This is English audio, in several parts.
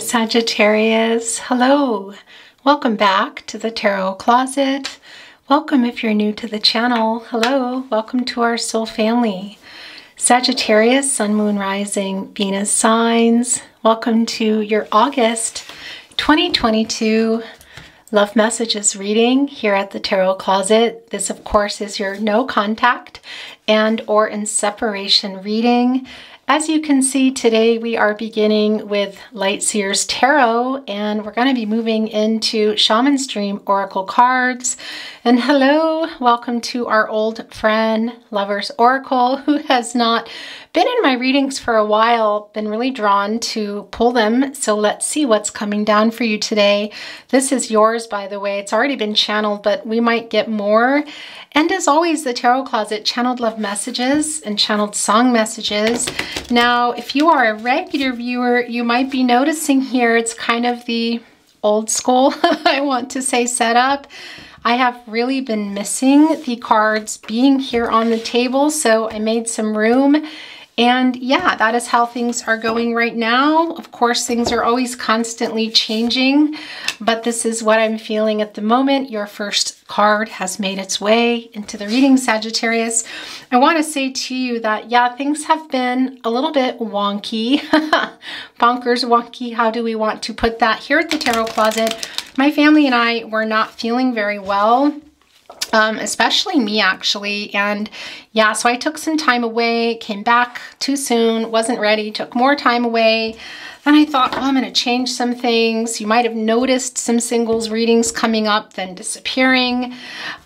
Sagittarius. Hello. Welcome back to the Tarot Closet. Welcome if you're new to the channel. Hello. Welcome to our soul family. Sagittarius, Sun, Moon, Rising, Venus signs. Welcome to your August 2022 Love Messages reading here at the Tarot Closet. This, of course, is your no contact and or in separation reading. As you can see, today we are beginning with Light Seers Tarot, and we're going to be moving into Shaman's Dream Oracle cards. And hello, welcome to our old friend, Lover's Oracle, who has not been in my readings for a while, been really drawn to pull them. So let's see what's coming down for you today. This is yours, by the way. It's already been channeled, but we might get more. And as always, the Tarot Closet channeled love messages and channeled song messages. Now, if you are a regular viewer, you might be noticing here, it's kind of the old school, I want to say, setup. I have really been missing the cards being here on the table, so I made some room. And yeah, that is how things are going right now. Of course, things are always constantly changing, but this is what I'm feeling at the moment. Your first card has made its way into the reading, Sagittarius. I want to say to you that, yeah, things have been a little bit wonky, bonkers wonky. How do we want to put that? Here at the Tarot Closet, my family and I were not feeling very well. Especially me, actually. And yeah, so I took some time away, came back too soon, wasn't ready, took more time away. Then I thought, oh, I'm going to change some things. You might have noticed some singles readings coming up, then disappearing.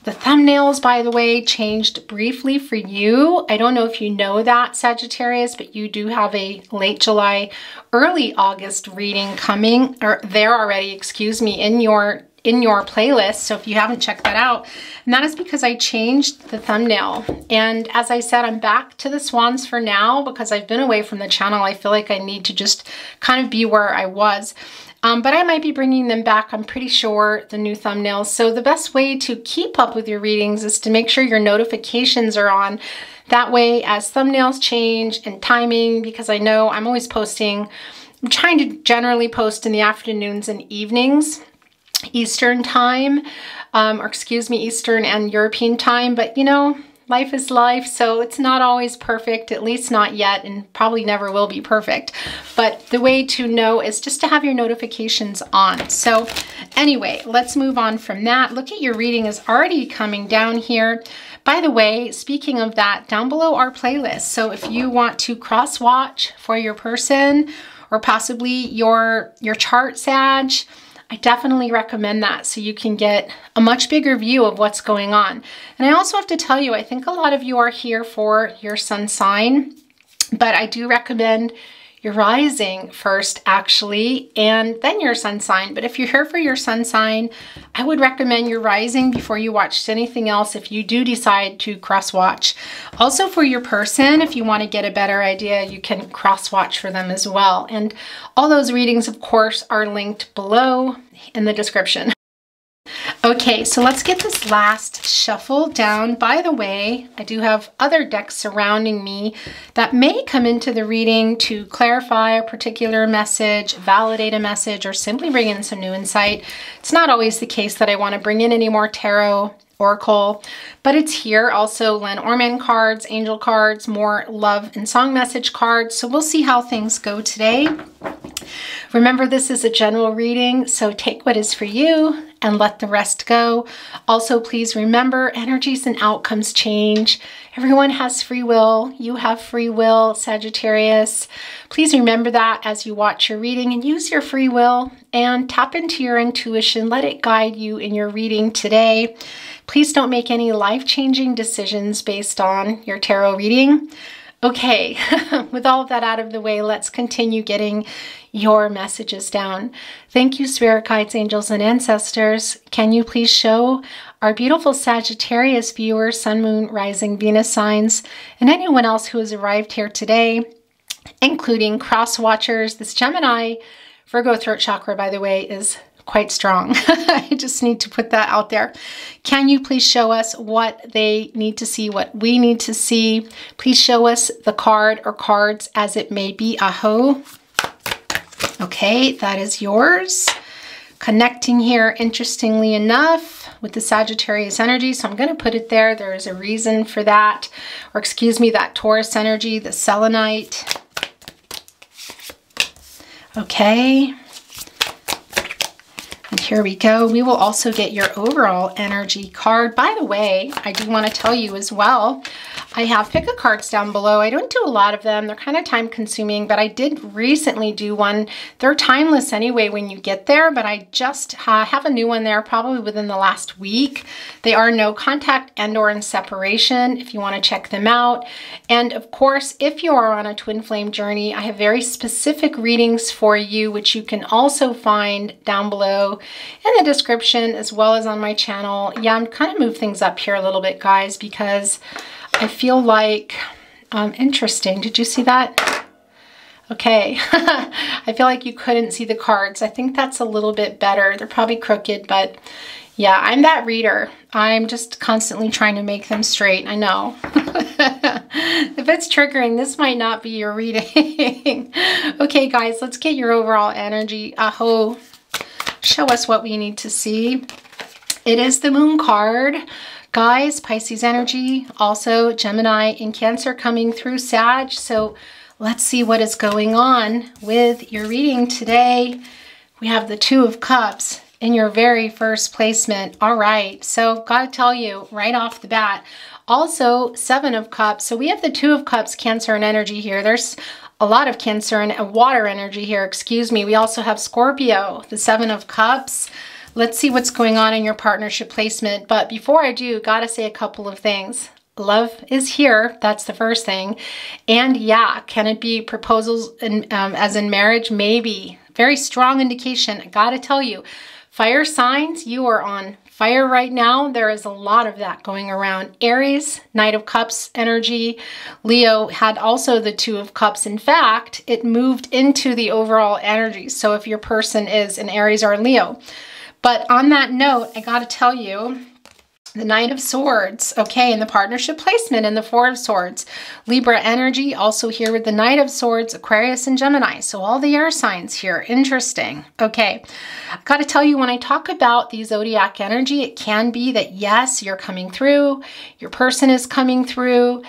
The thumbnails, by the way, changed briefly for you. I don't know if you know that, Sagittarius, but you do have a late July, early August reading coming, or there already, excuse me, in your playlist. So if you haven't checked that out, and that is because I changed the thumbnail. And as I said, I'm back to the swans for now because I've been away from the channel. I feel like I need to just kind of be where I was. But I might be bringing them back, I'm pretty sure, the new thumbnails. So the best way to keep up with your readings is to make sure your notifications are on. That way, as thumbnails change and timing, because I know I'm always posting, I'm trying to generally post in the afternoons and evenings, Eastern time, or excuse me, Eastern and European time. But you know, life is life, so it's not always perfect, at least not yet, and probably never will be perfect. But the way to know is just to have your notifications on. So anyway, let's move on from that. Look at your reading is already coming down here. By the way, speaking of that, down below our playlist. So if you want to cross watch for your person or possibly your chart, Sag, I definitely recommend that so you can get a much bigger view of what's going on. And I also have to tell you, I think a lot of you are here for your sun sign, but I do recommend your rising first, actually, and then your sun sign. But if you're here for your sun sign, I would recommend your rising before you watch anything else if you do decide to cross watch. Also for your person, if you want to get a better idea, you can cross watch for them as well. And all those readings, of course, are linked below in the description. Okay, so let's get this last shuffle down. By the way, I do have other decks surrounding me that may come into the reading to clarify a particular message, validate a message, or simply bring in some new insight. It's not always the case that I want to bring in any more tarot oracle, but it's here. Also Lenormand cards, angel cards, more love and song message cards. So we'll see how things go today. Remember, this is a general reading, so take what is for you and let the rest go. Also, please remember, energies and outcomes change. Everyone has free will. You have free will, Sagittarius. Please remember that as you watch your reading, and use your free will and tap into your intuition. Let it guide you in your reading today. Please don't make any life-changing decisions based on your tarot reading. Okay, with all of that out of the way, let's continue getting your messages down. Thank you, spirit guides, angels, and ancestors. Can you please show our beautiful Sagittarius viewers, Sun, Moon, Rising, Venus signs, and anyone else who has arrived here today, including cross watchers. This Gemini Virgo throat chakra, by the way, is quite strong. I just need to put that out there. Can you please show us what they need to see, what we need to see? Please show us the card or cards as it may be. Aho. Okay, that is yours. Connecting here, interestingly enough, with the Sagittarius energy. So I'm going to put it there. There is a reason for that. Or excuse me, that Taurus energy, the selenite. Okay. And here we go. We will also get your overall energy card. By the way, I do want to tell you as well, I have pick-a-cards down below. I don't do a lot of them. They're kind of time-consuming, but I did recently do one. They're timeless anyway when you get there, but I just have a new one there probably within the last week. They are no contact and or in separation if you want to check them out. And of course, if you are on a twin flame journey, I have very specific readings for you, which you can also find down below in the description as well as on my channel. Yeah, I'm kind of move things up here a little bit, guys, because I feel like, interesting. Did you see that? Okay. I feel like you couldn't see the cards. I think that's a little bit better. They're probably crooked, but yeah, I'm that reader. I'm just constantly trying to make them straight. I know. If it's triggering, this might not be your reading. Okay, guys, let's get your overall energy. Aho. Show us what we need to see. It is the Moon card. Guys, Pisces energy, also Gemini and Cancer coming through Sag. So let's see what is going on with your reading today. We have the Two of Cups in your very first placement. All right, so gotta tell you right off the bat, also Seven of Cups. So we have the Two of Cups, Cancer and energy here. There's a lot of Cancer and water energy here, excuse me. We also have Scorpio, the Seven of Cups. Let's see what's going on in your partnership placement. But before I do, gotta say a couple of things. Love is here. That's the first thing. And yeah, can it be proposals as in marriage? Maybe. Very strong indication. I gotta tell you, fire signs, you are on fire right now. There is a lot of that going around. Aries, Knight of Cups energy. Leo had also the Two of Cups. In fact, it moved into the overall energy. So if your person is an Aries or Leo. But on that note, I got to tell you, the Knight of Swords, okay, in the partnership placement and the Four of Swords. Libra energy, also here with the Knight of Swords, Aquarius and Gemini. So all the air signs here, interesting. Okay, I've got to tell you, when I talk about the zodiac energy, it can be that yes, you're coming through, your person is coming through,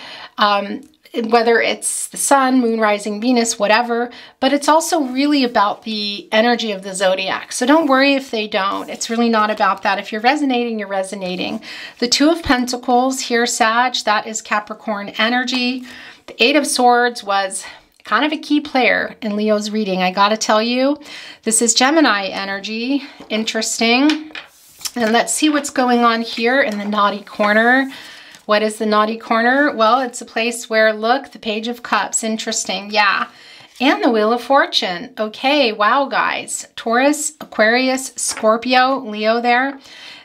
whether it's the sun, moon, rising, Venus, whatever, but it's also really about the energy of the zodiac. So don't worry if they don't. It's really not about that. If you're resonating, you're resonating. The Two of Pentacles here, Sag, that is Capricorn energy. The Eight of Swords was kind of a key player in Leo's reading. I got to tell you, this is Gemini energy. Interesting. And let's see what's going on here in the naughty corner. What is the naughty corner? Well, it's a place where, look, the Page of Cups. Interesting, yeah. And the Wheel of Fortune. Okay, wow, guys. Taurus, Aquarius, Scorpio, Leo there.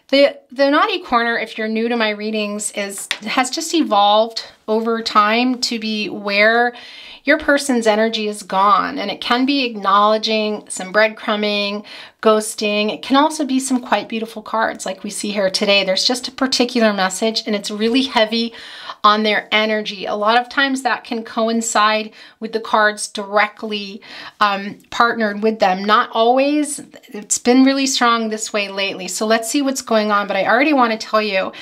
The naughty corner, if you're new to my readings, has just evolved over time to be where your person's energy is gone. And it can be acknowledging some breadcrumbing, ghosting. It can also be some quite beautiful cards like we see here today. There's just a particular message and it's really heavy on their energy. A lot of times that can coincide with the cards directly partnered with them. Not always. It's been really strong this way lately. So let's see what's going on. But I already want to tell you,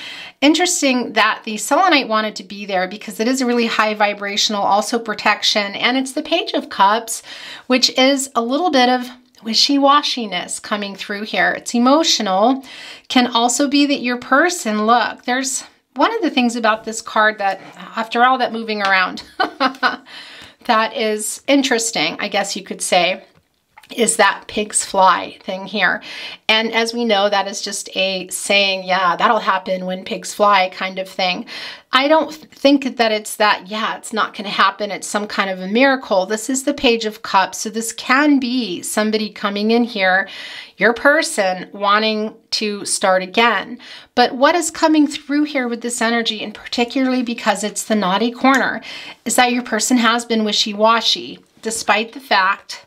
interesting that the selenite wanted to be there because it is a really high vibrational, also protection. And it's the Page of Cups, which is a little bit of wishy-washiness coming through here. It's emotional. Can also be that your person, look, there's one of the things about this card that, after all that moving around, that is interesting, I guess you could say, is that pigs fly thing here. And as we know, that is just a saying, yeah, that'll happen when pigs fly kind of thing. I don't think that it's that, yeah, it's not going to happen. It's some kind of a miracle. This is the Page of Cups. So this can be somebody coming in here, your person wanting to start again. But what is coming through here with this energy, and particularly because it's the naughty corner, is that your person has been wishy-washy, despite the fact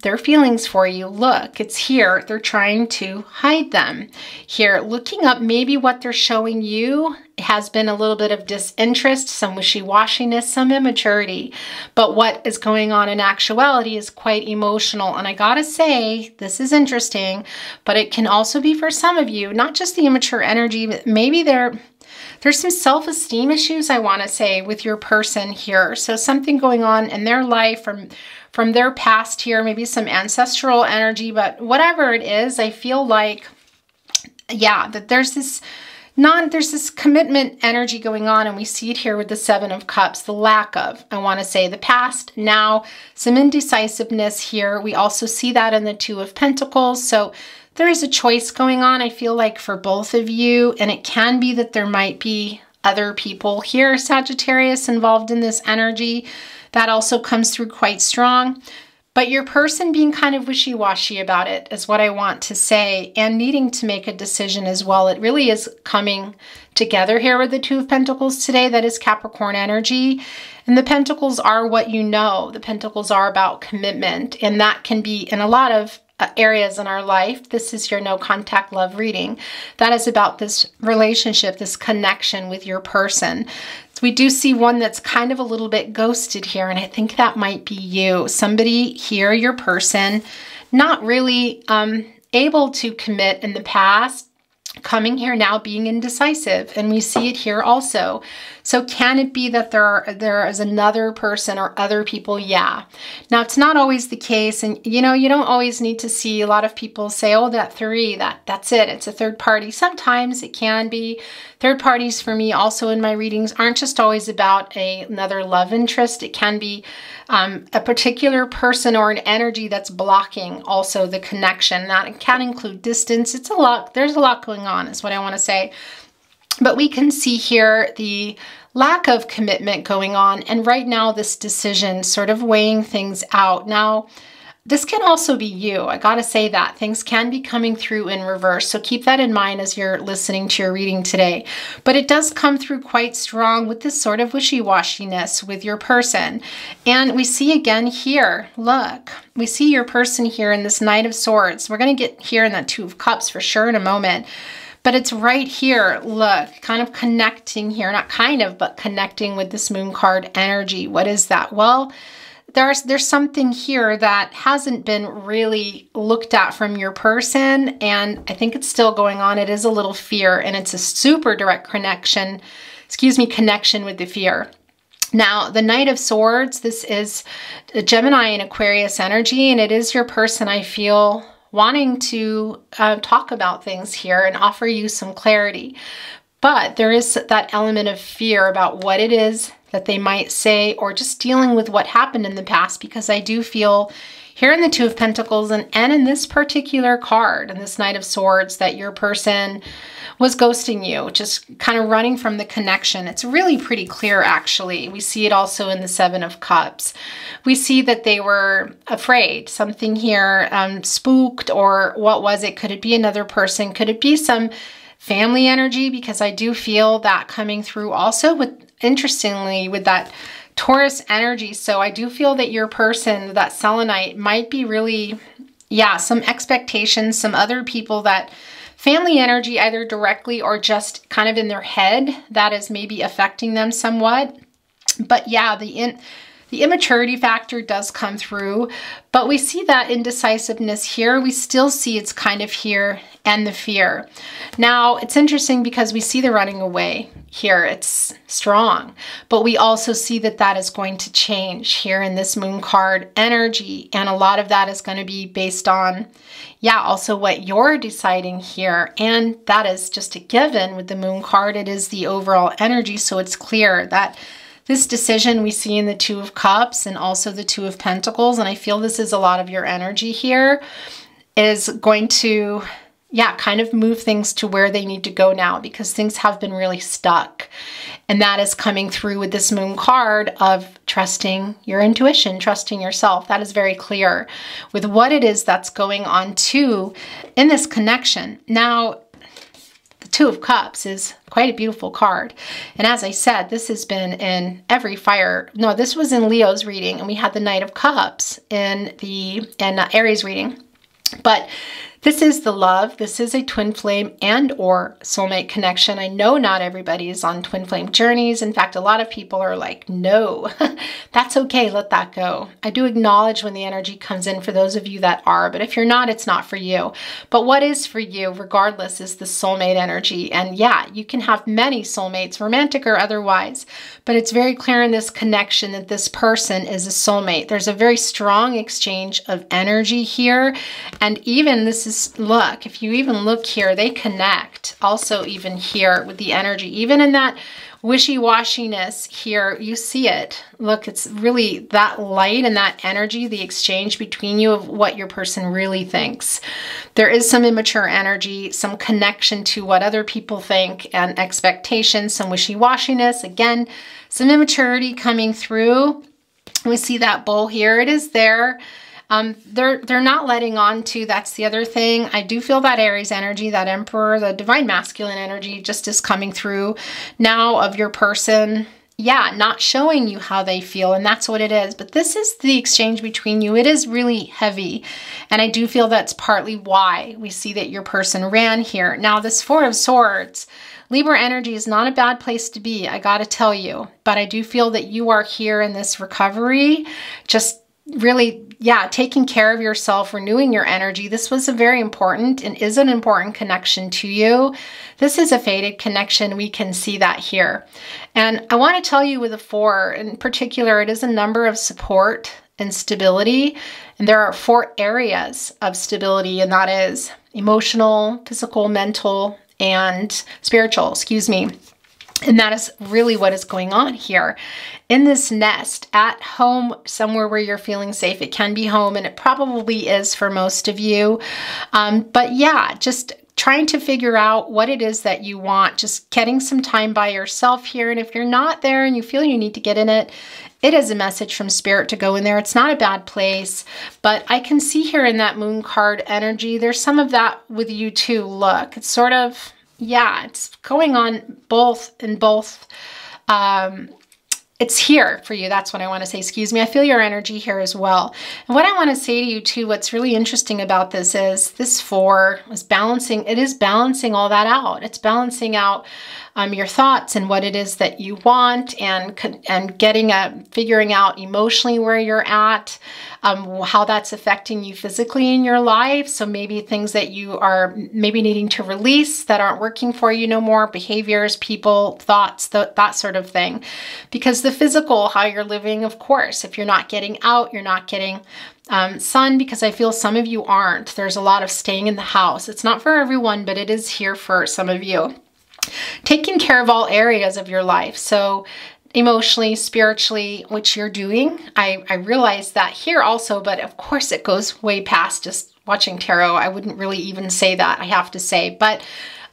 their feelings for you. Look, it's here. They're trying to hide them. Here, looking up maybe what they're showing you has been a little bit of disinterest, some wishy-washiness, some immaturity. But what is going on in actuality is quite emotional. And I gotta say, this is interesting, but it can also be for some of you, not just the immature energy, but maybe there's some self-esteem issues, I want to say, with your person here. So something going on in their life from their past here, maybe some ancestral energy, but whatever it is, I feel like, yeah, that there's this commitment energy going on, and we see it here with the Seven of Cups, the lack of, I want to say, the past, now, some indecisiveness here. We also see that in the Two of Pentacles. So there is a choice going on, I feel like, for both of you, and it can be that there might be other people here, Sagittarius, involved in this energy. That also comes through quite strong. But your person being kind of wishy-washy about it is what I want to say, and needing to make a decision as well. It really is coming together here with the Two of Pentacles today. That is Capricorn energy. And the Pentacles are what you know. The Pentacles are about commitment, and that can be in a lot of areas in our life. This is your no contact love reading. That is about this relationship, this connection with your person. So we do see one that's kind of a little bit ghosted here, and I think that might be you. Somebody here, your person, not really able to commit in the past, coming here now being indecisive, and we see it here also. So can it be that there is another person or other people? Yeah. Now, it's not always the case, and you know, you don't always need to see. A lot of people say, oh, that three, that's it, it's a third party. Sometimes it can be. Third parties for me also in my readings aren't just always about another love interest. It can be a particular person or an energy that's blocking also the connection. That can include distance. It's a lot. There's a lot going on is what I want to say. But we can see here the lack of commitment going on. And right now this decision sort of weighing things out. Now, this can also be you. I got to say that things can be coming through in reverse. So keep that in mind as you're listening to your reading today. But it does come through quite strong with this sort of wishy-washiness with your person. And we see again here, look, we see your person here in this Knight of Swords. We're going to get here in that Two of Cups for sure in a moment. But it's right here, look, kind of connecting here, not kind of, but connecting with this Moon card energy. What is that? Well, there's something here that hasn't been really looked at from your person, and I think it's still going on. It is a little fear, and it's a super direct connection with the fear. Now, the Knight of Swords, this is a Gemini and Aquarius energy, and it is your person, I feel, wanting to talk about things here and offer you some clarity. But there is that element of fear about what it is that they might say, or just dealing with what happened in the past, because I do feel here in the Two of Pentacles and in this particular card, in this Knight of Swords, that your person was ghosting you, just kind of running from the connection. It's really pretty clear, actually. We see it also in the Seven of Cups. We see that they were afraid. Something here spooked, or what was it? Could it be another person? Could it be some family energy? Because I do feel that coming through also with, interestingly, with that Taurus energy. So I do feel that your person, that selenite, might be really, yeah, some expectations, some other people, that family energy, either directly or just kind of in their head, that is maybe affecting them somewhat. But yeah, the immaturity factor does come through, but we see that indecisiveness here. We still see it's kind of here, and the fear. Now, it's interesting because we see the running away here. It's strong, but we also see that that is going to change here in this Moon card energy. And a lot of that is going to be based on, yeah, also what you're deciding here. And that is just a given with the Moon card. It is the overall energy. So it's clear that this decision we see in the Two of Cups and also the Two of Pentacles, and I feel this is a lot of your energy here, is going to, yeah, kind of move things to where they need to go now, because things have been really stuck. And that is coming through with this Moon card of trusting your intuition, trusting yourself. That is very clear with what it is that's going on too in this connection. Now, the Two of Cups is quite a beautiful card. And as I said, this has been in every fire. No, this was in Leo's reading, and we had the Knight of Cups in the Aries reading. But this is the love. This is a twin flame and or soulmate connection. I know not everybody is on twin flame journeys. In fact, a lot of people are like, no, that's okay. Let that go. I do acknowledge when the energy comes in for those of you that are, but if you're not, it's not for you. But what is for you, regardless, is the soulmate energy. And yeah, you can have many soulmates, romantic or otherwise, but it's very clear in this connection that this person is a soulmate. There's a very strong exchange of energy here. And even this is, look, if you even look here, they connect also even here with the energy. Even in that wishy-washiness here, you see it. Look, it's really that light and that energy, the exchange between you of what your person really thinks. There is some immature energy, some connection to what other people think and expectations, some wishy-washiness. Again, some immaturity coming through. We see that bull here. It is there. They're not letting on to, that's the other thing. I do feel that Aries energy, that Emperor, the divine masculine energy just is coming through now of your person. Yeah, not showing you how they feel, and that's what it is. But this is the exchange between you. It is really heavy, and I do feel that's partly why we see that your person ran here. Now, this Four of Swords, Libra energy is not a bad place to be, I gotta tell you. But I do feel that you are here in this recovery, just really, yeah, taking care of yourself, renewing your energy. This was a very important and is an important connection to you. This is a fated connection. We can see that here. And I want to tell you with a 4 in particular, it is a number of support and stability. And there are 4 areas of stability, and that is emotional, physical, mental, and spiritual, excuse me. And that is really what is going on here. In this nest, at home, somewhere where you're feeling safe. It can be home, and it probably is for most of you. But yeah, just trying to figure out what it is that you want. Just getting some time by yourself here. And if you're not there and you feel you need to get in it, it is a message from Spirit to go in there. It's not a bad place, but I can see here in that Moon card energy, there's some of that with you too. Look, it's sort of, yeah, it's going on both. It's here for you. That's what I want to say. Excuse me. I feel your energy here as well. And what I want to say to you too, what's really interesting about this is this 4 is balancing. It is balancing all that out. It's balancing out your thoughts and what it is that you want, and figuring out emotionally where you're at, how that's affecting you physically in your life. So maybe things that you are maybe needing to release that aren't working for you no more, behaviors, people, thoughts, that sort of thing. Because the physical, how you're living, of course, if you're not getting out, you're not getting sun, because I feel some of you aren't. There's a lot of staying in the house. It's not for everyone, but it is here for some of you. Taking care of all areas of your life. So emotionally, spiritually, which you're doing. I realize that here also, but of course it goes way past just watching tarot. I wouldn't really even say that, I have to say. But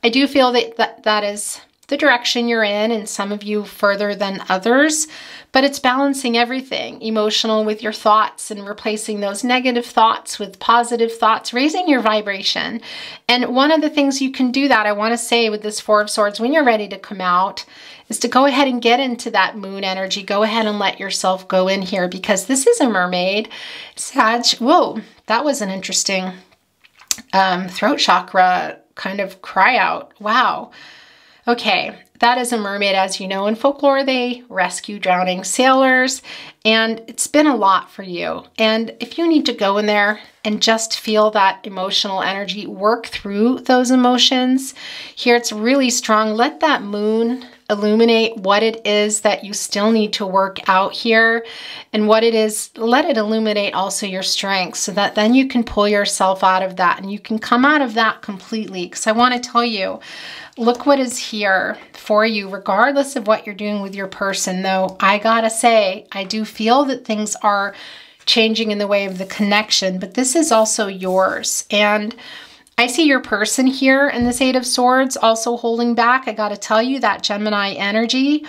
I do feel that is the direction you're in, and some of you further than others. But it's balancing everything, emotional with your thoughts, and replacing those negative thoughts with positive thoughts, raising your vibration. And one of the things you can do that, I want to say with this 4 of Swords, when you're ready to come out, is to go ahead and get into that moon energy. Go ahead and let yourself go in here, because this is a mermaid. Sag, whoa, that was an interesting throat chakra kind of cry out. Wow. Okay, that is a mermaid. As you know, in folklore, they rescue drowning sailors, and it's been a lot for you. And if you need to go in there and just feel that emotional energy, work through those emotions, here it's really strong. Let that moon illuminate what it is that you still need to work out here, and what it is, let it illuminate also your strengths, so that then you can pull yourself out of that, and you can come out of that completely. Because I want to tell you, look what is here for you, regardless of what you're doing with your person. Though I gotta say, I do feel that things are changing in the way of the connection, but this is also yours. And I see your person here in this 8 of Swords also holding back. I gotta tell you, that Gemini energy,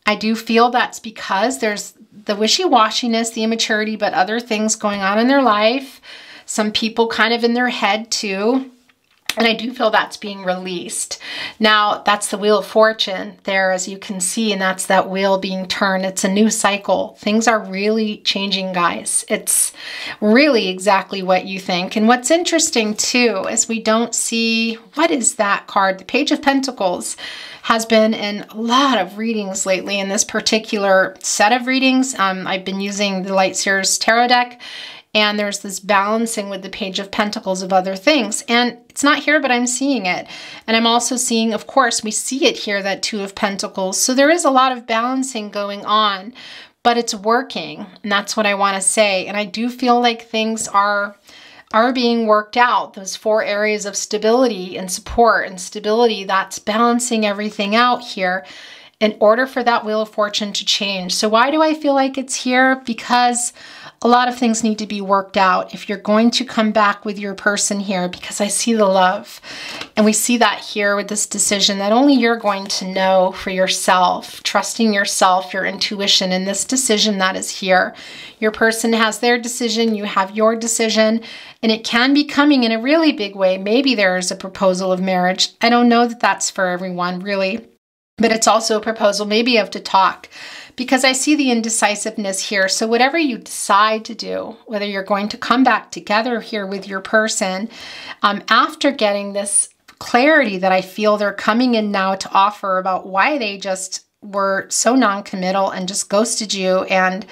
I do feel that's because there's the wishy-washiness, the immaturity, but other things going on in their life. Some people kind of in their head too. And I do feel that's being released. Now, that's the Wheel of Fortune there, as you can see, and that's that wheel being turned. It's a new cycle. Things are really changing, guys. It's really exactly what you think. And what's interesting, too, is we don't see, what is that card? The Page of Pentacles has been in a lot of readings lately in this particular set of readings. I've been using the Light Seers Tarot deck, and there's this balancing with the Page of Pentacles of other things. And it's not here, but I'm seeing it. And I'm also seeing, of course, we see it here, that Two of Pentacles. So there is a lot of balancing going on, but it's working. And that's what I want to say. And I do feel like things are being worked out. Those 4 areas of stability and support and stability, that's balancing everything out here in order for that Wheel of Fortune to change. So why do I feel like it's here? Because a lot of things need to be worked out if you're going to come back with your person here, because I see the love. And we see that here with this decision that only you're going to know for yourself, trusting yourself, your intuition in this decision that is here. Your person has their decision, you have your decision, and it can be coming in a really big way. Maybe there's a proposal of marriage. I don't know that that's for everyone, really. But it's also a proposal maybe of to talk, because I see the indecisiveness here. So whatever you decide to do, whether you're going to come back together here with your person, after getting this clarity that I feel they're coming in now to offer about why they just were so non-committal and just ghosted you and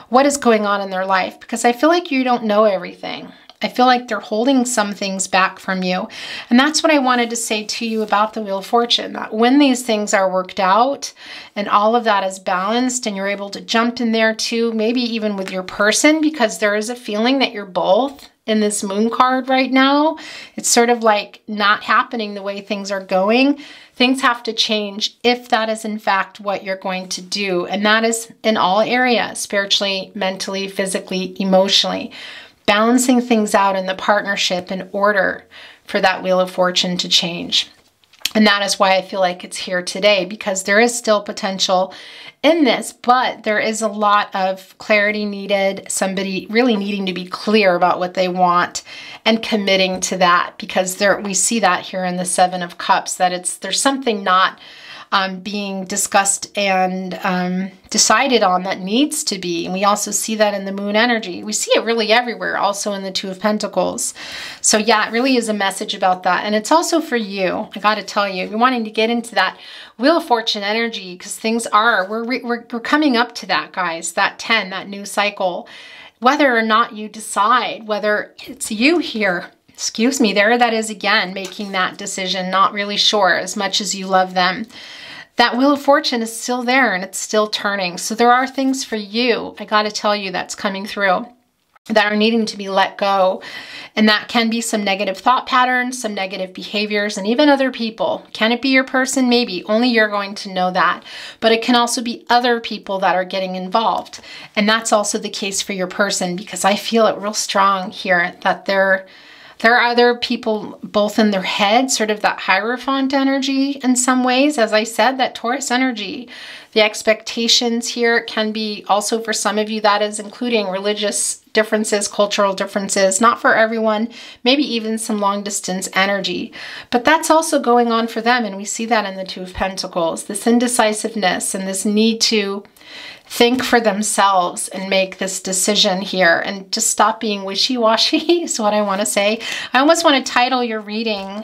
what is going on in their life, because I feel like you don't know everything. I feel like they're holding some things back from you. And that's what I wanted to say to you about the Wheel of Fortune, that when these things are worked out and all of that is balanced and you're able to jump in there too, maybe even with your person, because there is a feeling that you're both in this Moon card right now. It's sort of like not happening the way things are going. Things have to change if that is in fact what you're going to do. And that is in all areas, spiritually, mentally, physically, emotionally. Balancing things out in the partnership in order for that Wheel of Fortune to change. And that is why I feel like it's here today, because there is still potential in this, but there is a lot of clarity needed, somebody really needing to be clear about what they want and committing to that, because we see that here in the Seven of Cups, that there's something not being discussed and decided on that needs to be. And we also see that in the Moon energy. We see it really everywhere, also in the Two of Pentacles. So yeah, it really is a message about that. And it's also for you. I got to tell you, you're wanting to get into that Wheel of Fortune energy, because things we're coming up to that, guys, that 10, that new cycle. Whether or not you decide, whether it's you here, excuse me, there that is again, making that decision, not really sure as much as you love them. That Wheel of Fortune is still there and it's still turning. So there are things for you, I got to tell you, that's coming through that are needing to be let go. And that can be some negative thought patterns, some negative behaviors, and even other people. Can it be your person? Maybe. Only you're going to know that. But it can also be other people that are getting involved. And that's also the case for your person, because I feel it real strong here that there are other people both in their head, sort of that Hierophant energy in some ways. As I said, that Taurus energy, the expectations here can be also for some of you, that is including religious differences, cultural differences, not for everyone, maybe even some long distance energy. But that's also going on for them. And we see that in the Two of Pentacles, this indecisiveness and this need to think for themselves and make this decision here and just stop being wishy-washy is what I want to say. I almost want to title your reading,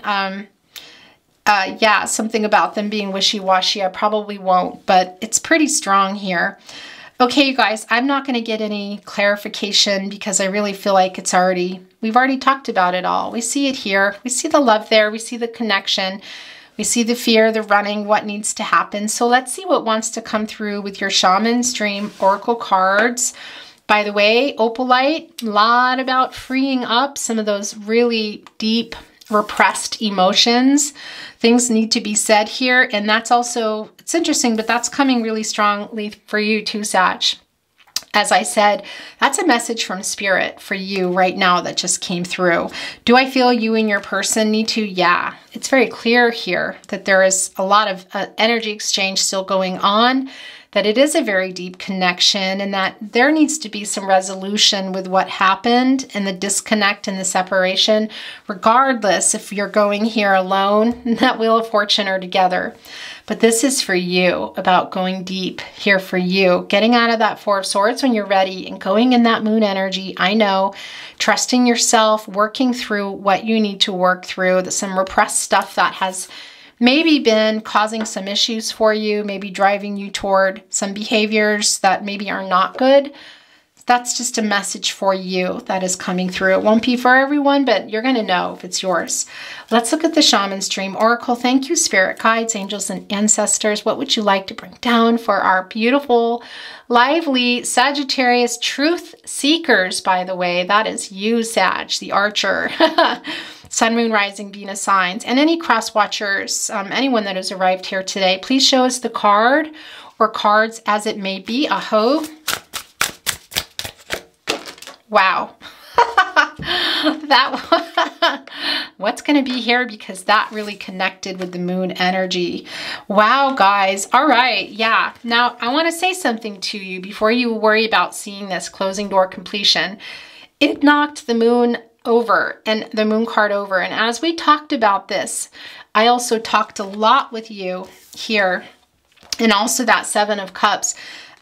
yeah, something about them being wishy-washy. I probably won't, but it's pretty strong here. Okay, you guys, I'm not going to get any clarification because I really feel like we've already talked about it all. We see it here. We see the love there. We see the connection. We see the fear, the running, what needs to happen. So let's see what wants to come through with your Shaman Stream Oracle cards. By the way, Opalite, a lot about freeing up some of those really deep, repressed emotions. Things need to be said here. And that's also, it's interesting, but that's coming really strongly for you too, Sag. As I said, that's a message from Spirit for you right now that just came through. Do I feel you and your person need to? Yeah, it's very clear here that there is a lot of energy exchange still going on. that it is a very deep connection and that there needs to be some resolution with what happened and the disconnect and the separation, regardless if you're going here alone, that Wheel of Fortune, or together. But this is for you, about going deep here for you, getting out of that Four of Swords when you're ready and going in that moon energy. I know, trusting yourself, working through what you need to work through, some repressed stuff that has maybe been causing some issues for you, maybe driving you toward some behaviors that maybe are not good. That's just a message for you that is coming through. It won't be for everyone, but you're going to know if it's yours. Let's look at the Shaman's Dream Oracle. Thank you, Spirit Guides, Angels, and Ancestors. What would you like to bring down for our beautiful, lively Sagittarius truth seekers, by the way? That is you, Sag, the archer. Sun, Moon, Rising, Venus signs, and any cross watchers, anyone that has arrived here today, please show us the card or cards as it may be. Aho. Wow. What's going to be here, because that really connected with the moon energy. Wow, guys. All right. Yeah. Now I want to say something to you before you worry about seeing this closing door completion. It knocked the moon over and the moon card over. And as we talked about this, I also talked a lot with you here, and also that Seven of Cups,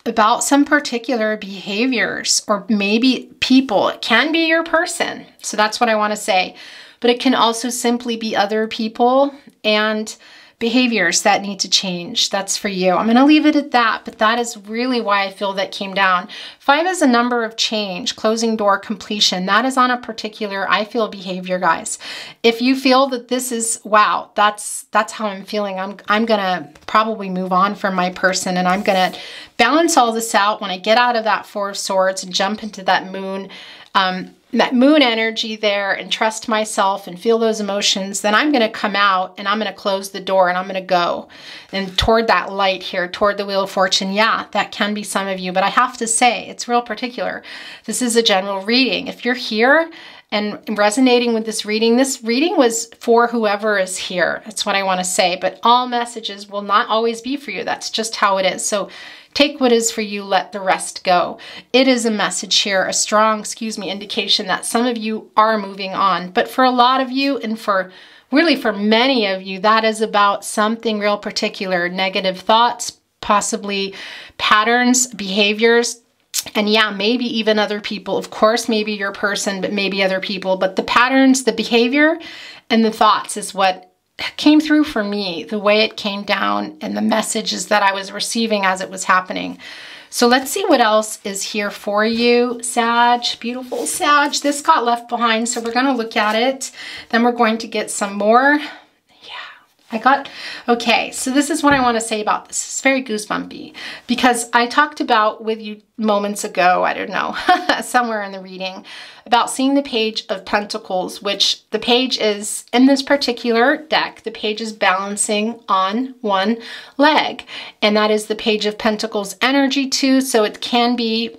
about some particular behaviors or maybe people. It can be your person. So that's what I want to say. But it can also simply be other people and behaviors that need to change. That's for you. I'm going to leave it at that, but that is really why I feel that came down. 5 is a number of change, closing door, completion. That is on a particular, I feel, behavior, guys. If you feel that this is, wow, that's how I'm feeling, I'm going to probably move on from my person, and I'm going to balance all this out when I get out of that Four of Swords and jump into that moon energy there, and trust myself and feel those emotions. Then I'm going to come out and I'm going to close the door and I'm going to go and toward that light here, toward the Wheel of Fortune. Yeah, that can be some of you, but I have to say it's real particular. This is a general reading. If you're here and resonating with this reading was for whoever is here. That's what I want to say, but all messages will not always be for you. That's just how it is. So take what is for you, let the rest go. It is a message here, a strong, indication that some of you are moving on. But for a lot of you, and for many of you, that is about something real particular, negative thoughts, possibly patterns, behaviors, and yeah, maybe even other people. Of course, maybe your person, but maybe other people. But the patterns, the behavior, and the thoughts is what came through for me, the way it came down, and the messages that I was receiving as it was happening. So let's see what else is here for you, Sag, beautiful Sag. This got left behind, so we're going to look at it. Then we're going to get some more. Okay, so this is what I want to say about this. It's very goosebumpy, because I talked about with you moments ago, I don't know, somewhere in the reading, about seeing the Page of Pentacles, which the page is, in this particular deck, the page is balancing on one leg. And that is the Page of Pentacles energy too. So it can be,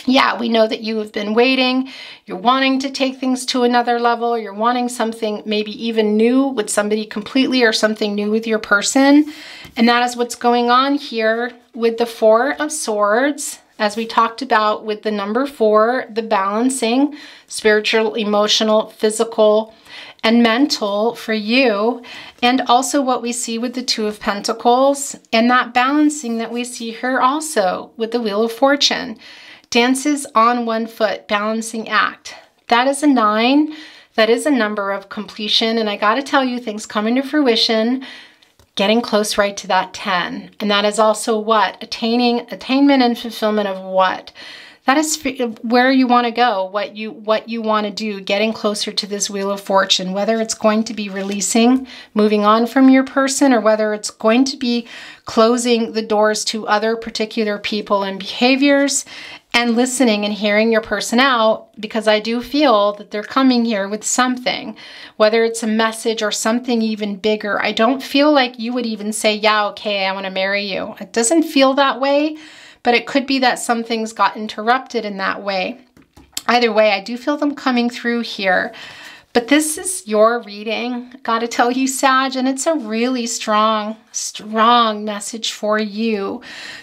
yeah, we know that you have been waiting. You're wanting to take things to another level. You're wanting something maybe even new with somebody completely, or something new with your person. And that is what's going on here with the Four of Swords. As we talked about with the number 4, the balancing, spiritual, emotional, physical, and mental for you. And also what we see with the Two of Pentacles, and that balancing that we see here also with the Wheel of Fortune. Dances on one foot, balancing act. That is a 9. That is a number of completion. And I got to tell you, things come into fruition, getting close right to that 10. And that is also what? Attainment and fulfillment of what? That is where you want to go, what you want to do, getting closer to this Wheel of Fortune, whether it's going to be releasing, moving on from your person, or whether it's going to be closing the doors to other particular people and behaviors, and listening and hearing your person out, because I do feel that they're coming here with something, whether it's a message or something even bigger. I don't feel like you would even say, yeah, okay, I want to marry you. It doesn't feel that way, but it could be that some things got interrupted in that way. Either way, I do feel them coming through here. But this is your reading, gotta tell you, Sag, and it's a really strong message for you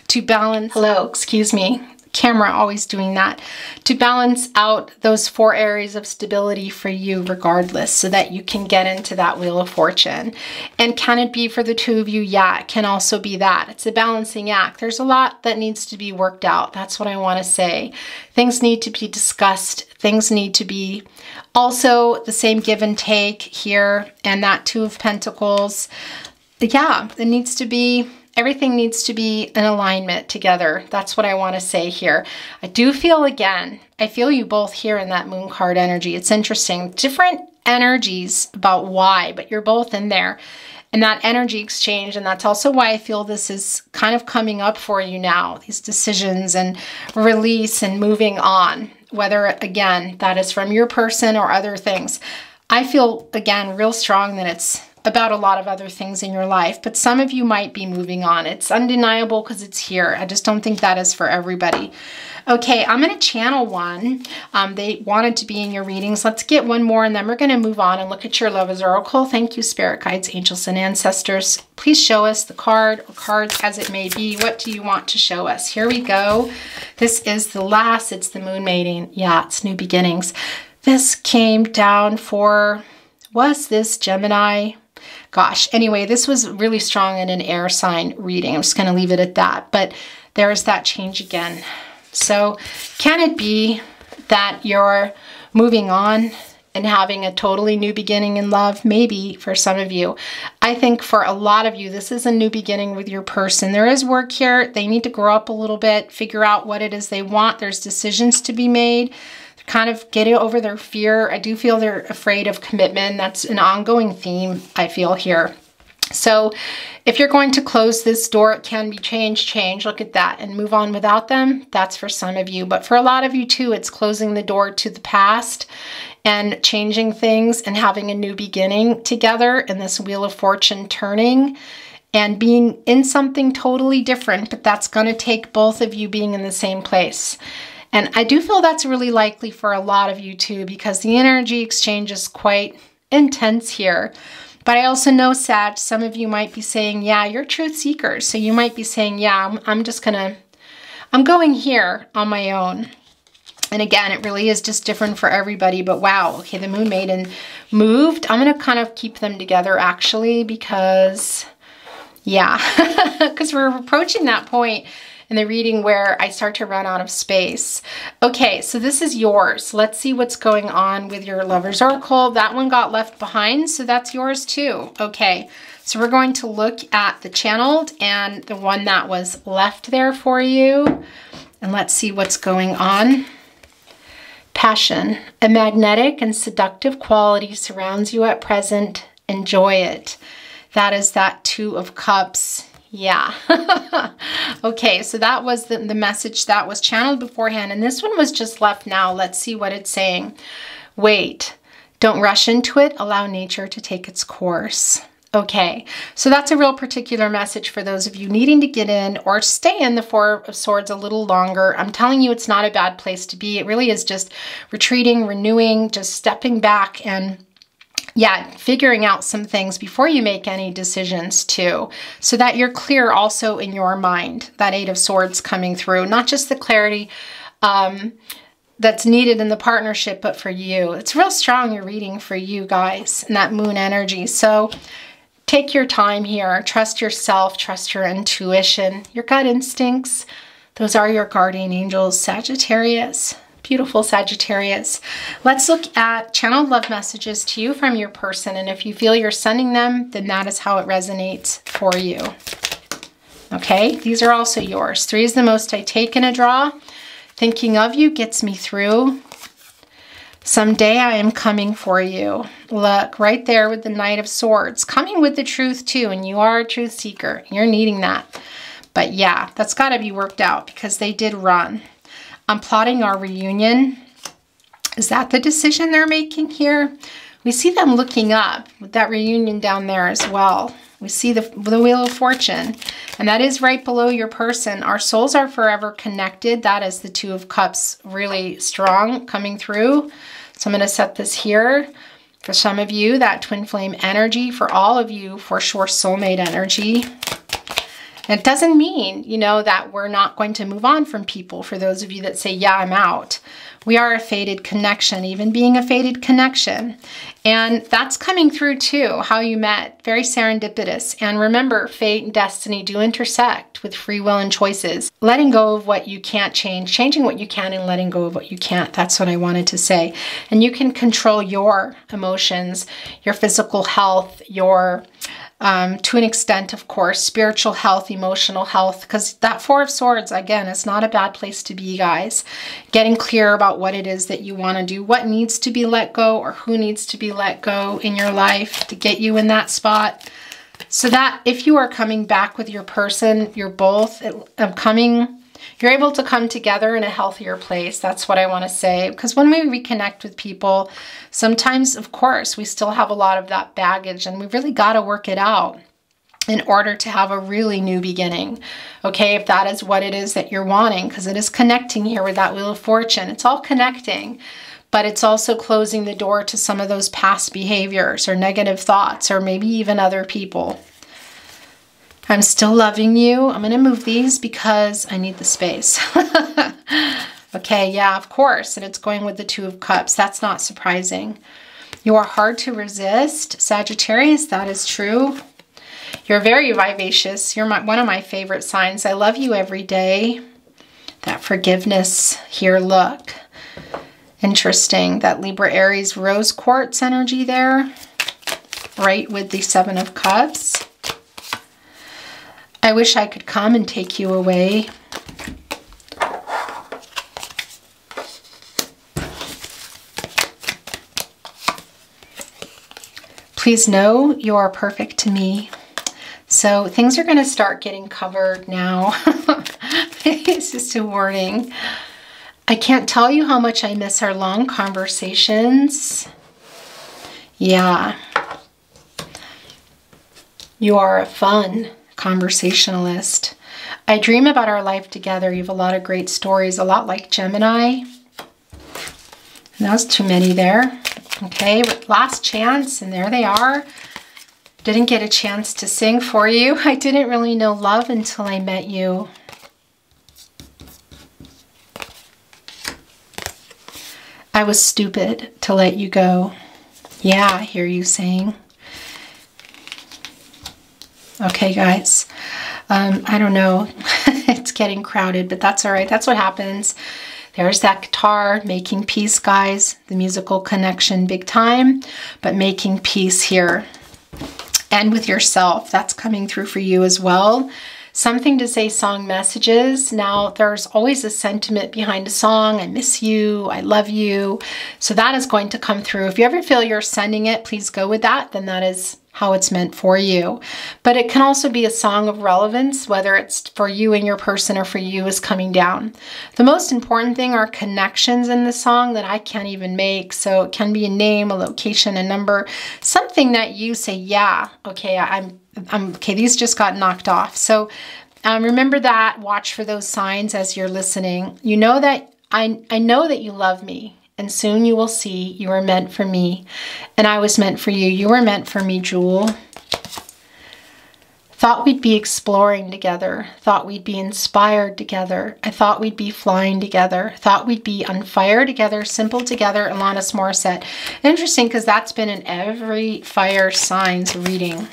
to balance. Hello, excuse me. Camera always doing that. To balance out those 4 areas of stability for you regardless, so that you can get into that Wheel of Fortune. And can it be for the 2 of you? Yeah, it can also be that. It's a balancing act. There's a lot that needs to be worked out. That's what I want to say. Things need to be discussed. Things need to be also the same give and take here. And that 2 of Pentacles. Yeah, it needs to be... Everything needs to be in alignment together. That's what I want to say here. I do feel, again, I feel you both here in that Moon card energy. It's interesting. Different energies about why, but you're both in there. And that energy exchange, and that's also why I feel this is kind of coming up for you now. These decisions and release and moving on. Whether, again, that is from your person or other things. I feel, again, real strong that it's about a lot of other things in your life, but some of you might be moving on. It's undeniable because it's here. I just don't think that is for everybody. Okay, I'm going to channel one. They wanted to be in your readings. Let's get one more, and then we're going to move on and look at your Lover's Oracle. Thank you, Spirit Guides, Angels, and Ancestors. Please show us the card or cards as it may be. What do you want to show us? Here we go. This is the last. It's the Moon Mating. Yeah, it's New Beginnings. This came down for, was this Gemini? Gosh, anyway, this was really strong in an air sign reading. I'm just going to leave it at that. But there's that change again. So can it be that you're moving on and having a totally new beginning in love? Maybe for some of you. I think for a lot of you, this is a new beginning with your person. There is work here. They need to grow up a little bit, figure out what it is they want. There's decisions to be made. Kind of getting over their fear. I do feel they're afraid of commitment. That's an ongoing theme I feel here. So if you're going to close this door, it can be change, look at that, and move on without them. That's for some of you. But for a lot of you too, it's closing the door to the past and changing things and having a new beginning together in this Wheel of Fortune turning and being in something totally different. But that's going to take both of you being in the same place. And I do feel that's really likely for a lot of you too, because the energy exchange is quite intense here. But I also know, Sag, some of you might be saying, yeah, you're truth seekers. So you might be saying, yeah, I'm going here on my own. And again, it really is just different for everybody. But wow, okay, the Moon Maiden moved. I'm going to kind of keep them together actually, because, yeah, because we're approaching that point in the reading where I start to run out of space. Okay, so this is yours. Let's see what's going on with your Lover's Oracle. That one got left behind, so that's yours too. Okay, so we're going to look at the channeled and the one that was left there for you. And let's see what's going on. Passion. A magnetic and seductive quality surrounds you at present. Enjoy it. That is that 2 of Cups. Yeah. Okay, so that was the message that was channeled beforehand. And this one was just left now. Let's see what it's saying. Wait. Don't rush into it. Allow nature to take its course. Okay, so that's a real particular message for those of you needing to get in or stay in the 4 of Swords a little longer. I'm telling you, it's not a bad place to be. It really is just retreating, renewing, just stepping back and yeah, figuring out some things before you make any decisions too, so that you're clear also in your mind. That 8 of Swords coming through, not just the clarity that's needed in the partnership, but for you. It's real strong, your reading for you guys, and that Moon energy. So take your time here. Trust yourself, trust your intuition, your gut instincts. Those are your guardian angels, Sagittarius. Beautiful Sagittarius. Let's look at channeled love messages to you from your person. And if you feel you're sending them, then that is how it resonates for you. Okay, these are also yours. 3 is the most I take in a draw. Thinking of you gets me through. Someday I am coming for you. Look, right there with the Knight of Swords. Coming with the truth too, and you are a truth seeker. You're needing that. But yeah, that's got to be worked out because they did run. I'm plotting our reunion. Is that the decision they're making here? We see them looking up with that reunion down there as well. We see the Wheel of Fortune, and that is right below your person. Our souls are forever connected. That is the 2 of Cups, really strong coming through. So I'm going to set this here. For some of you, that twin flame energy. For all of you, for sure, soulmate energy. And it doesn't mean, you know, that we're not going to move on from people. For those of you that say, yeah, I'm out. We are a fated connection, even being a fated connection. And that's coming through too, how you met. Very serendipitous. And remember, fate and destiny do intersect with free will and choices. Letting go of what you can't change, changing what you can, and letting go of what you can't. That's what I wanted to say. And you can control your emotions, your physical health, your to an extent, of course, spiritual health, emotional health, because that Four of Swords, again, is not a bad place to be, guys. Getting clear about what it is that you want to do, what needs to be let go, or who needs to be let go in your life to get you in that spot. So that if you are coming back with your person, you're both you're able to come together in a healthier place. That's what I want to say. Because when we reconnect with people, sometimes, of course, we still have a lot of that baggage, and we really got to work it out in order to have a really new beginning. Okay, if that is what it is that you're wanting, because it is connecting here with that Wheel of Fortune. It's all connecting, but it's also closing the door to some of those past behaviors or negative thoughts, or maybe even other people. I'm still loving you. I'm going to move these because I need the space. Okay, yeah, of course. And it's going with the Two of Cups. That's not surprising. You are hard to resist, Sagittarius. That is true. You're very vivacious. You're one of my favorite signs. I love you every day. That forgiveness here, look. Interesting. That Libra Aries rose quartz energy there. Right with the Seven of Cups. I wish I could come and take you away. Please know you are perfect to me. So things are going to start getting covered now. It's just a warning. I can't tell you how much I miss our long conversations. Yeah. You are a fun conversationalist. I dream about our life together. You have a lot of great stories, a lot like Gemini. And that's too many there. Okay, last chance, and there they are. Didn't get a chance to sing for you. I didn't really know love until I met you. I was stupid to let you go. Yeah, I hear you saying. Okay, guys. I don't know. It's getting crowded, but that's all right. That's what happens. There's that guitar, making peace, guys. The musical connection, big time. But making peace here. And with yourself. That's coming through for you as well. Something to say song messages. Now, there's always a sentiment behind a song. I miss you. I love you. So that is going to come through. If you ever feel you're sending it, please go with that. Then that is how it's meant for you. But it can also be a song of relevance, whether it's for you and your person or for you is coming down. The most important thing are connections in the song that I can't even make. So it can be a name, a location, a number, something that you say, yeah, okay, I'm okay, these just got knocked off. So remember that, watch for those signs as you're listening. You know that I know that you love me. And soon you will see you are meant for me. And I was meant for you. You were meant for me, Jewel. Thought we'd be exploring together. Thought we'd be inspired together. I thought we'd be flying together. Thought we'd be on fire together, simple together, Alanis Morissette. Interesting, because that's been in every fire signs reading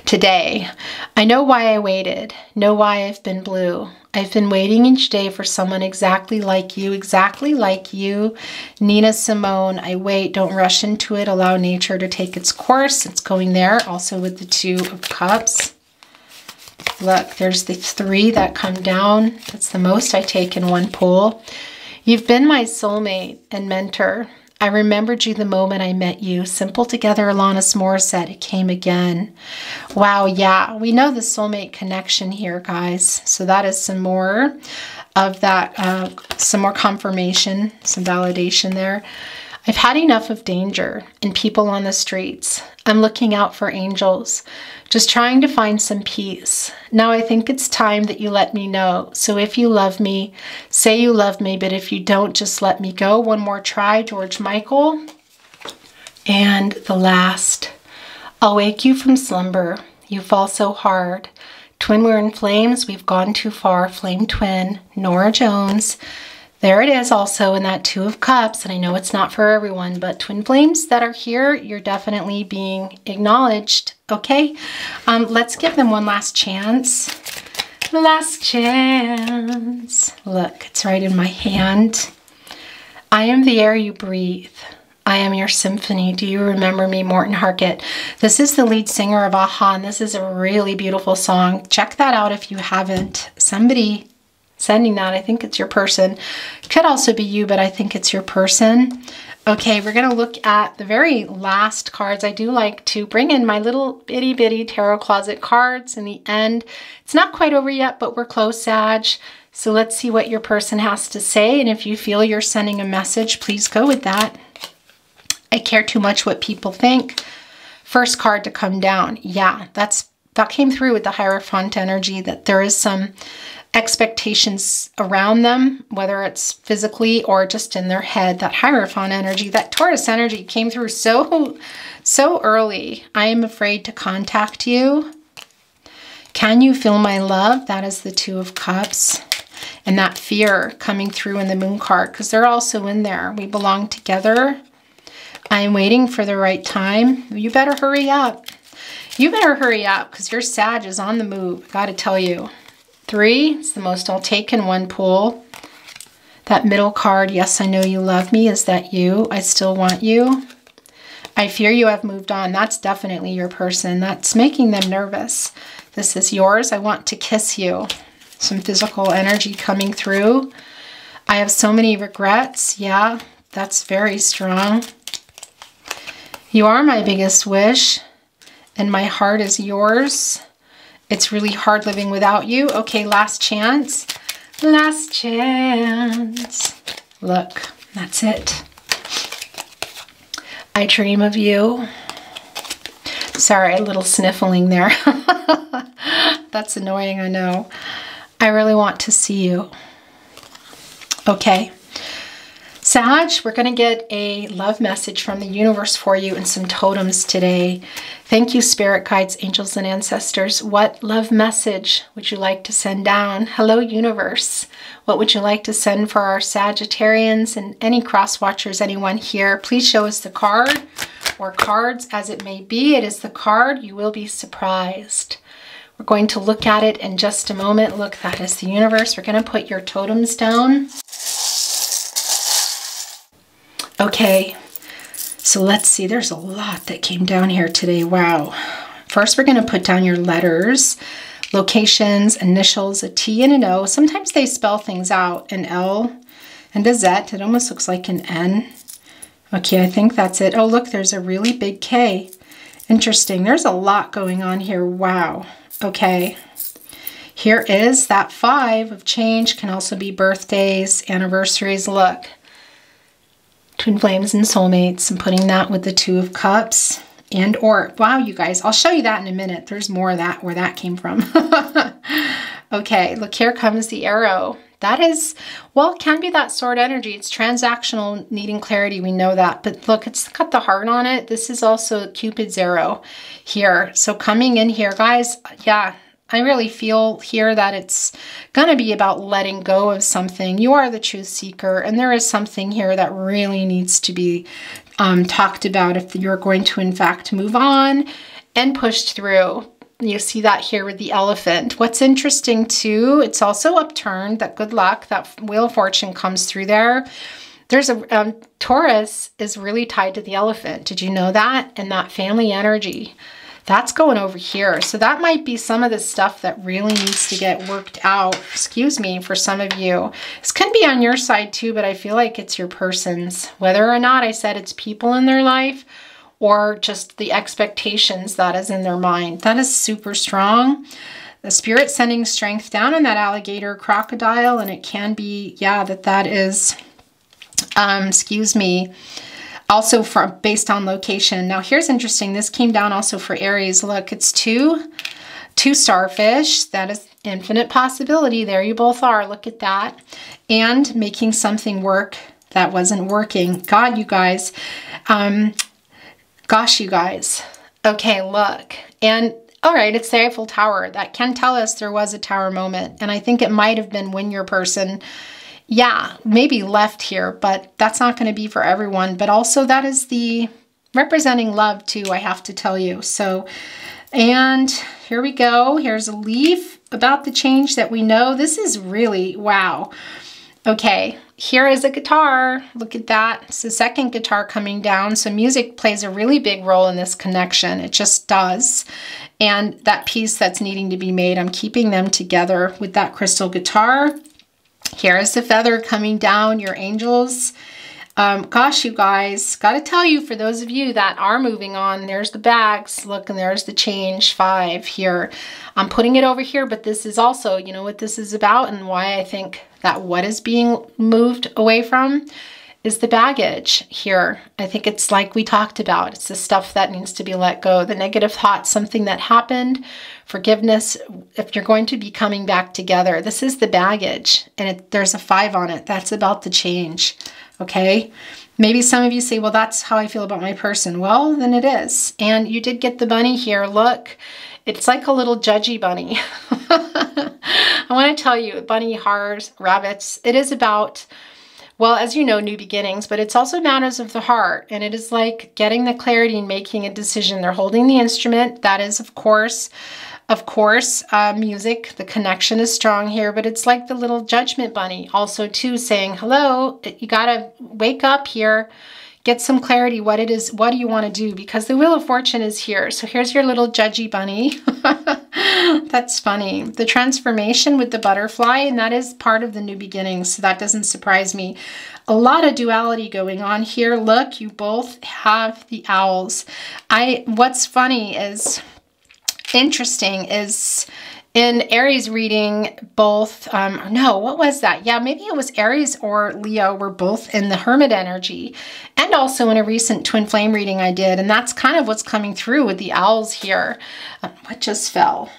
today. I know why I waited. Know why I've been blue. I've been waiting each day for someone exactly like you, exactly like you. Nina Simone, I wait, don't rush into it. Allow nature to take its course. It's going there, also with the Two of Cups. Look, there's the 3 that come down. That's the most I take in one pull. You've been my soulmate and mentor. I remembered you the moment I met you. Simple together, Alanis Morissette. It came again. Wow, yeah. We know the soulmate connection here, guys. So that is some more of that, some more confirmation, some validation there. I've had enough of danger and people on the streets. I'm looking out for angels, just trying to find some peace. Now I think it's time that you let me know. So if you love me, say you love me, but if you don't, just let me go. One more try, George Michael. And the last, I'll wake you from slumber. You fall so hard. Twin, we're in flames. We've gone too far. Flame twin, Nora Jones. There it is also in that Two of Cups. And I know it's not for everyone, but twin flames that are here, you're definitely being acknowledged. Okay, let's give them one last chance. Last chance. Look, it's right in my hand. I am the air you breathe. I am your symphony. Do you remember me, Morton Harkett? This is the lead singer of Aha, and this is a really beautiful song. Check that out if you haven't. Somebody sending that, I think it's your person. Could also be you, but I think it's your person. Okay, we're going to look at the very last cards. I do like to bring in my little itty bitty tarot closet cards in the end. It's not quite over yet, but we're close, Sag. So let's see what your person has to say. And if you feel you're sending a message, please go with that. I care too much what people think. First card to come down. Yeah, that came through with the Hierophant energy, that there is some expectations around them, whether it's physically or just in their head. That Hierophant energy, that Taurus energy came through so early. I am afraid to contact you. Can you feel my love? That is the Two of Cups. And that fear coming through in the Moon card, because they're also in there. We belong together. I am waiting for the right time. You better hurry up. You better hurry up, because your Sag is on the move. Got to tell you. 3 is the most I'll take in one pool. That middle card, yes, I know you love me. Is that you? I still want you. I fear you have moved on. That's definitely your person. That's making them nervous. This is yours. I want to kiss you. Some physical energy coming through. I have so many regrets. Yeah, that's very strong. You are my biggest wish, and my heart is yours. It's really hard living without you. Okay, last chance. Last chance. Look, that's it. I dream of you. Sorry, a little sniffling there. That's annoying, I know. I really want to see you. Okay. Sag, we're going to get a love message from the universe for you and some totems today. Thank you, spirit guides, angels, and ancestors. What love message would you like to send down? Hello, universe. What would you like to send for our Sagittarians and any cross watchers, anyone here? Please show us the card or cards as it may be. It is the card. You will be surprised. We're going to look at it in just a moment. Look, that is the universe. We're going to put your totems down. Okay, so let's see. There's a lot that came down here today. Wow. First, we're going to put down your letters, locations, initials, a T and an O. Sometimes they spell things out, an L and a Z. It almost looks like an N. Okay, I think that's it. Oh, look, there's a really big K. Interesting. There's a lot going on here. Wow. Okay. Here is that 5 of change. Can also be birthdays, anniversaries. Look. Twin flames and soulmates. I'm putting that with the Two of Cups and or. Wow, you guys. I'll show you that in a minute. There's more of that, where that came from. Okay, look, here comes the arrow. That is, well, it can be that sword energy. It's transactional, needing clarity. We know that. But look, it's got the heart on it. This is also Cupid's arrow here. So coming in here, guys, yeah, I really feel here that it's going to be about letting go of something. You are the truth seeker, and there is something here that really needs to be talked about if you're going to, in fact, move on and push through. You see that here with the elephant. What's interesting too, it's also upturned, that good luck, that wheel of fortune comes through there. There's a Taurus is really tied to the elephant. Did you know that? And that family energy, that's going over here. So that might be some of the stuff that really needs to get worked out. Excuse me, for some of you. This can be on your side too, but I feel like it's your person's. Whether or not I said it's people in their life, or just the expectations that is in their mind. That is super strong. The spirit sending strength down on that alligator crocodile, and it can be, yeah, that is, excuse me, also based on location. Now here's interesting. This came down also for Aries. Look, it's two starfish. That is infinite possibility. There you both are. Look at that. And making something work that wasn't working. God, you guys, Gosh, you guys. Okay, look. And all right, it's the Eiffel Tower. That can tell us there was a tower moment. And I think it might have been when your person, yeah, maybe left here, but that's not going to be for everyone. But also that is the representing love too, I have to tell you. So, and here we go. Here's a leaf about the change that we know. This is really, wow. Okay, here is a guitar. Look at that. It's the second guitar coming down. So music plays a really big role in this connection. It just does. And that piece that's needing to be made, I'm keeping them together with that crystal guitar. Here is the feather coming down, your angels. Gosh, you guys, got to tell you, for those of you that are moving on, there's the bags. Look, and there's the change 5 here. I'm putting it over here, but this is also, you know what this is about and why I think that what is being moved away from is the baggage here. I think it's like we talked about. It's the stuff that needs to be let go. The negative thoughts, something that happened, forgiveness, if you're going to be coming back together. This is the baggage, and there's a 5 on it. That's about the change. Okay, maybe some of you say, well, that's how I feel about my person. Well, then it is. And you did get the bunny here. Look, it's like a little judgy bunny. I want to tell you, bunny, hearts, rabbits, it is about, well, as you know, new beginnings, but it's also matters of the heart. And it is like getting the clarity and making a decision. They're holding the instrument. That is, of course, music. The connection is strong here, but it's like the little judgment bunny also too, saying, hello, you got to wake up here, get some clarity. What it is, what do you want to do? Because the Wheel of Fortune is here. So here's your little judgy bunny. That's funny. The transformation with the butterfly, and that is part of the new beginnings. So that doesn't surprise me. A lot of duality going on here. Look, you both have the owls. What's funny is, interesting is in Aries reading, both, no, what was that? Yeah, maybe it was Aries or Leo were both in the Hermit energy, and also in a recent twin flame reading I did. And that's kind of what's coming through with the owls here. What just fell?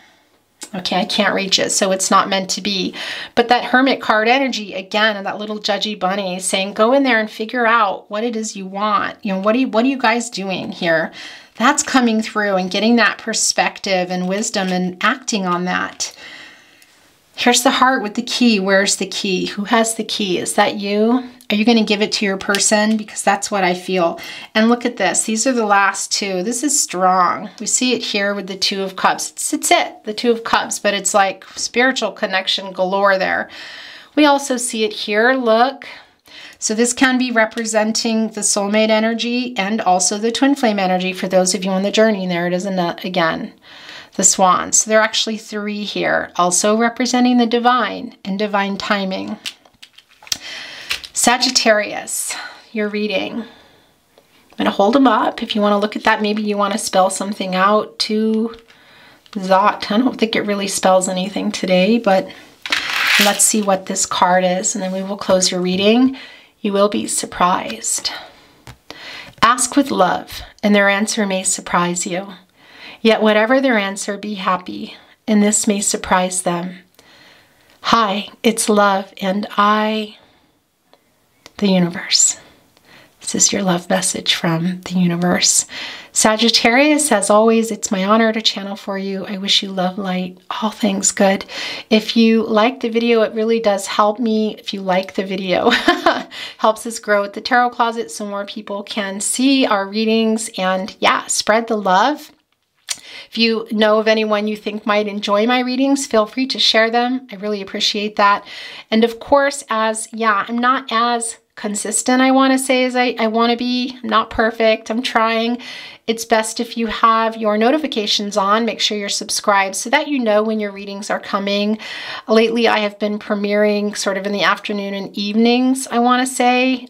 Okay, I can't reach it, so it's not meant to be. But that Hermit card energy, again, and that little judgy bunny saying, go in there and figure out what it is you want. You know, what are you guys doing here? That's coming through, and getting that perspective and wisdom and acting on that. Here's the heart with the key. Where's the key? Who has the key? Is that you? Are you going to give it to your person? Because that's what I feel. And look at this. These are the last 2. This is strong. We see it here with the 2 of Cups. It's it, the 2 of Cups, but it's like spiritual connection galore there. We also see it here. Look. So this can be representing the soulmate energy and also the twin flame energy for those of you on the journey. There it is again, the swans. So there are actually 3 here, also representing the divine and divine timing. Sagittarius, your reading. I'm going to hold them up. If you want to look at that, maybe you want to spell something out to Zot. I don't think it really spells anything today, but let's see what this card is, and then we will close your reading. You will be surprised. Ask with love, and their answer may surprise you. Yet whatever their answer, be happy, and this may surprise them. Hi, it's love, and the universe. This is your love message from the universe. Sagittarius, as always, it's my honor to channel for you. I wish you love, light, all things good. If you like the video, it really does help me. If you like the video, helps us grow at the Tarot Closet so more people can see our readings and, yeah, spread the love. If you know of anyone you think might enjoy my readings, feel free to share them. I really appreciate that. And of course, I'm not as consistent, I want to say, as I want to be. I'm not perfect. I'm trying. It's best if you have your notifications on. Make sure you're subscribed so that you know when your readings are coming. Lately, I have been premiering sort of in the afternoon and evenings, I want to say.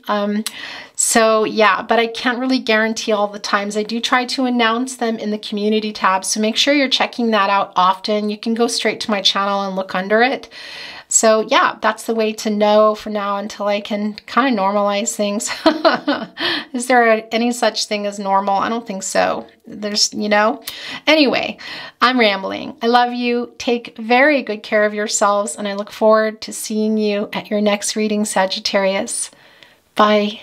So yeah, but I can't really guarantee all the times. I do try to announce them in the community tab, so make sure you're checking that out often. You can go straight to my channel and look under it. So yeah, that's the way to know for now until I can kind of normalize things. Is there any such thing as normal? I don't think so. There's, Anyway, I'm rambling. I love you. Take very good care of yourselves, and I look forward to seeing you at your next reading, Sagittarius. Bye.